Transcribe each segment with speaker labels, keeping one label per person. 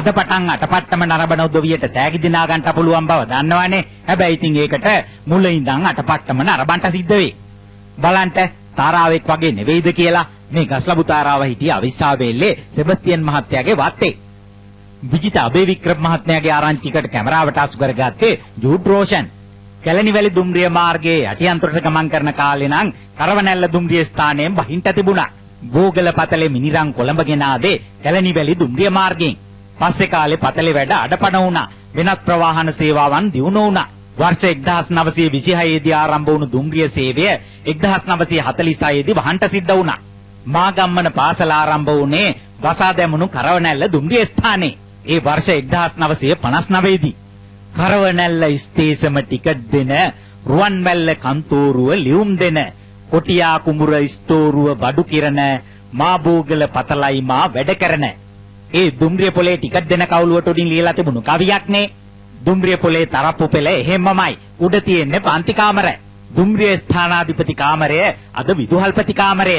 Speaker 1: අද පටන් අටපට්ටම නරඹන උදවියට තෑගි දිනා ගන්න පුළුවන් බව දන්නවනේ. හැබැයි ඉතින් ඒකට මුල ඉඳන් අටපට්ටම නරඹන්න සිද්ධ වෙයි. බලන්න තාරාවෙක් වගේ නෙවෙයිද කියලා මේ ගස්ලබු තාරාව හිටිය අවිස්සාවේල්ලේ සෙබස්තියන් මහත්තයාගේ වත්තේ. විජිත අබේවික්‍රම මහත්මයාගේ ආරංචියකට කැමරාවට අසු කරගත්තේ ජූඩ් රෝෂන්. කැලණිවැලි දුම්රිය මාර්ගයේ අටියන්තොටට ගමන් කරන කාලේ නම් කරවනැල්ල දුම්රිය ස්ථානයෙන් බහින්ට තිබුණා. බෝගල පතලේ මිනිරන් කොළඹගෙන ආවේ කැලණිවැලි දුම්රිය මාර්ගයෙන්. පස්සේ කාලේ පතලේ වැඩ අඩපණ වුණා. වෙනත් ප්‍රවාහන සේවාවන් දියුණු වුණා. වර්ෂ 1926 දී ආරම්භ වුණු දුම්රිය සේවය 1946 දී වහන්ට සිද්ධ වුණා. මාගම්මන පාසල ආරම්භ වුණේ වසා දැමුණු කරවනැල්ල දුම්රිය ස්ථානයේ. ඒ වර්ෂ 1959 දී කරවනැල්ල ස්ටේෂම ටිකට් දෙන රුවන්වැල්ල කන්තෝරුව ලියුම් දෙන කොටියා කුඹුර ස්ටෝරුව බඩු කිරණ මාබෝගල පතලයි මා වැඩ කරන ඒ දුම්රිය පොලේ ටිකට් දෙන කවුළුවට උඩින් ලියලා තිබුණු කවියක් නේ. දුම්රිය පොලේ තරප්පු පෙළ එහෙමමයි. උඩ තියෙන්නේ පන්ති කාමරය. දුම්රිය ස්ථානාධිපති කාමරය අද විදුහල්පති කාමරය.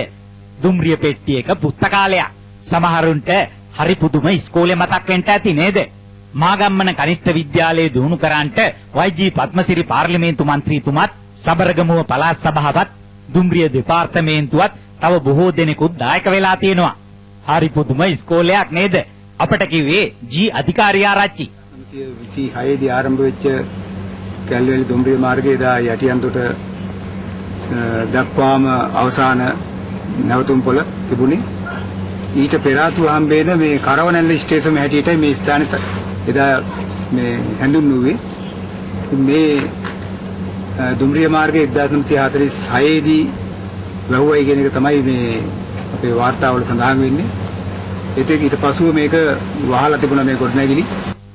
Speaker 1: දුම්රිය පෙට්ටියක පුස්තකාලයක්. සමහරුන්ට හරි පුදුම ඉස්කෝලේ මතක් වෙන්න ඇති නේද? මාගම්මන කනිෂ්ඨ විද්‍යාලයේ දිනු කරන්නට වයි.ජී. පද්මසිරි පාර්ලිමේන්තු මන්ත්‍රීතුමත් සබරගමුව පළාත් සභාවත් දුම්රිය දෙපාර්තමේන්තුවත් තව බොහෝ දෙනෙකුත් දායක වෙලා තියෙනවා. හරි පුදුම ඉස්කෝලයක් නේද? අපට කිව්වේ ජී අධිකාරිය ආරච්චි.
Speaker 2: 1926 දී ආරම්භ වෙච්ච කැලණිවැලි දුම්රිය මාර්ගයේ දා යටියන්තොට දක්වාම අවසාන නැවතුම් පොළ තිබුණේ. ඊට පෙර ආතුව හම්බෙන මේ කරවනැල්ල ස්ටේෂන් හැටියටයි මේ ස්ථානෙ එදා මේ හැඳුන්වුවේ. මේ දුම්රිය මාර්ගයේ 1946 දී වැහුවයි කියන එක තමයි මේ අපේ වාර්තාවල සඳහන් වෙන්නේ. ඒත් ඊට පසුව මේක වහලා තිබුණා මේ ගොඩනැගිලි.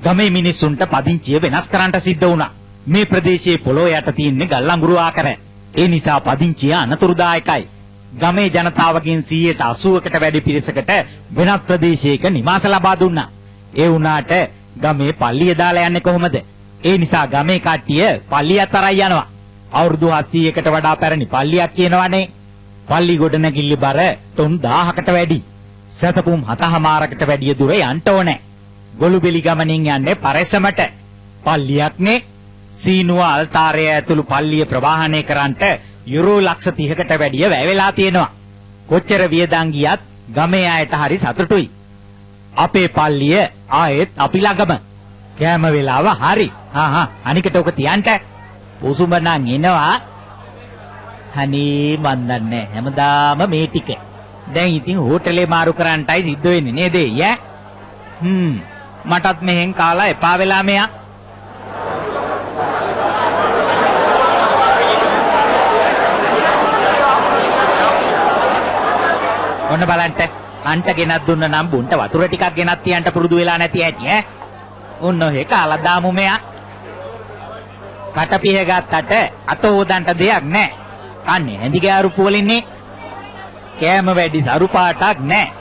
Speaker 1: ගමේ මිනිස්සුන්ට පදිංචිය වෙනස් කරන්න සිද්ධ වුණා. මේ ප්‍රදේශයේ පොළොව යට තියෙන්නේ ගල් අඟුරු ආකාර. ඒ නිසා පදිංචිය අනතුරුදායකයි. ගමේ ජනතාවගෙන් 80%කට වැඩි පිරිසකට වෙනත් ප්‍රදේශයක නිවාස ලබා දුන්නා. ඒ වුණාට ගමේ පල්ලිය දාලා යන්නේ කොහොමද? ඒ නිසා ගමේ කට්ටිය පල්ලිය අතරයි යනවා. අවුරුදු 700කට වඩා පැරණි පල්ලියක් කියනවනේ. පල්ලි ගොඩනැගිලි බර ටොන් 1000කට වැඩි. සතපුම් 7මාරකට වැඩි දුර යන්න ඕනේ. ගොළුබෙලි ගමනින් යන්නේ පරෙසමට. පල්ලියක්නේ. සීනුව අල්තාරය ඇතුළු පල්ලිය ප්‍රවාහනය කරන්නට යුරෝ ලක්ෂ 30කට වැඩිය වැය වෙලා තියෙනවා. කොච්චර වියදම් ගියත් ගමේ අයට හරි සතුටුයි. අපේ පල්ලිය ආයෙත් අපි ළඟම. කෑම වෙලාව හරි. අනිකට ඔක තියන්න. උසුඹ නම් එනවා. අනේ මන් දන්නේ හැමදාම මේ ටික. දැන් ඉතින් හෝටලේ මාරු කරන්නටයි සිද්ධ වෙන්නේ නේද ඈ? මටත් මෙහෙන් කාලා එපා වෙලා මෙයා. ඔන්න බලන්න අන්ට ගෙනත් දුන්න නම් බුන්ට වතුර ටිකක් ගෙනත් තියන්න පුරුදු වෙලා නැති ඇති ඈ. ඔන්න ඔහෙ කාලා දාමු මෙයා. කට පිහ ගත්තට අත හොදන්න දෙයක් නැහැ. කන්නේ ඇඳි ගෑරුප්පු වලින්නේ. කෑම වැඩි සරු පාටක් නැහැ.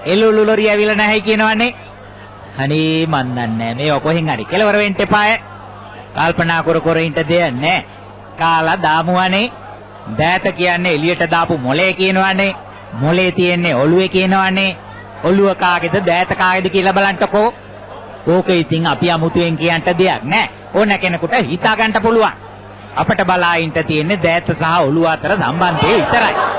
Speaker 1: එළුළු ලොරි ඇවිල්ලා නැහැ කියනවනේ. අනේ මන් දන්නේ මේ කොහෙන් හරි කෙලවර වෙන්න එපාය. කල්පනා කර කර ඉන්න දෙයක් නැහැ. කාලා දාමුවනේ. දෑත කියන්නේ එළියට දාපු මොලේ කියනවනේ. මොලේ තියෙන්නේ ඔළුවේ කියනවනේ. ඔළුව කාගේද දෑත කාගේද කියලා බලන්නකෝ. ඕක ඉතින් අපි අමුතුවෙන් කියන්න දෙයක් නැහැ. ඕන කෙනෙකුට හිතා ගන්න පුළුවන්. අපිට බලා ඉන්න තියෙන්නේ දෑත සහ ඔළුව අතර සම්බන්ධය විතරයි.